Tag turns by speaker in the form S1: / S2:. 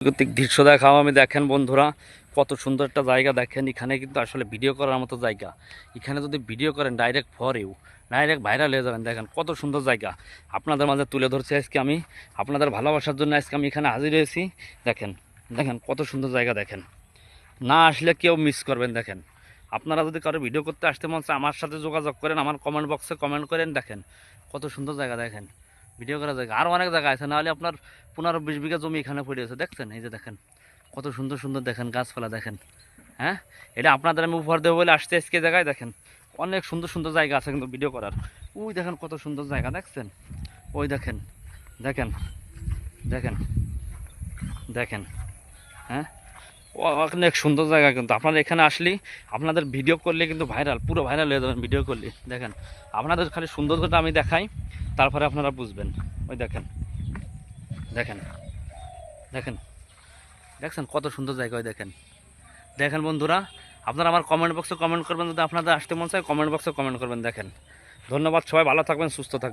S1: প্রাকৃতিক দৃশ্য দেখাও আমি দেখেন বন্ধুরা, কত সুন্দর একটা জায়গা দেখেন। এখানে কিন্তু আসলে ভিডিও করার মতো জায়গা। এখানে যদি ভিডিও করেন ডাইরেক্ট ফরেও ডাইরেক্ট ভাইরাল হয়ে যাবেন। দেখেন কত সুন্দর জায়গা আপনাদের মাঝে তুলে ধরছি আজকে আমি। আপনাদের ভালোবাসার জন্য আজকে আমি এখানে হাজির হয়েছি। দেখেন দেখেন কত সুন্দর জায়গা দেখেন, না আসলে কেউ মিস করবেন। দেখেন আপনারা যদি কারো ভিডিও করতে আসতে মন চায় আমার সাথে যোগাযোগ করেন, আমার কমেন্ট বক্সে কমেন্ট করেন। দেখেন কত সুন্দর জায়গা দেখেন, ভিডিও করা জায়গা আরও অনেক জায়গা আছে, নাহলে আপনার 15-20 বিঘা জমি এখানে পড়ে আছে। দেখছেন এই যে দেখেন কত সুন্দর সুন্দর দেখেন গাছপালা দেখেন। হ্যাঁ, এটা আপনাদের আমি উপহার দেবো বলে আসতে আজকে জায়গায়। দেখেন অনেক সুন্দর সুন্দর জায়গা আছে কিন্তু ভিডিও করার। ওই দেখেন কত সুন্দর জায়গা দেখছেন, ওই দেখেন দেখেন দেখেন দেখেন। হ্যাঁ, অনেক সুন্দর জায়গা কিন্তু আপনারা এখানে আসলেই আপনাদের ভিডিও করলে কিন্তু ভাইরাল, পুরো ভাইরাল হয়ে যাবেন ভিডিও করলে। দেখেন আপনাদের খালি সৌন্দর্যটা আমি দেখাই, তারপরে আপনারা বুঝবেন। ওই দেখেন দেখেন দেখেন দেখছেন কত সুন্দর জায়গা। ওই দেখেন দেখেন বন্ধুরা, আপনারা আমার কমেন্ট বক্সে কমেন্ট করবেন, যদি আপনাদের আসতে মন চায় কমেন্ট বক্সে কমেন্ট করবেন। দেখেন ধন্যবাদ, সবাই ভালো থাকবেন, সুস্থ থাকবেন।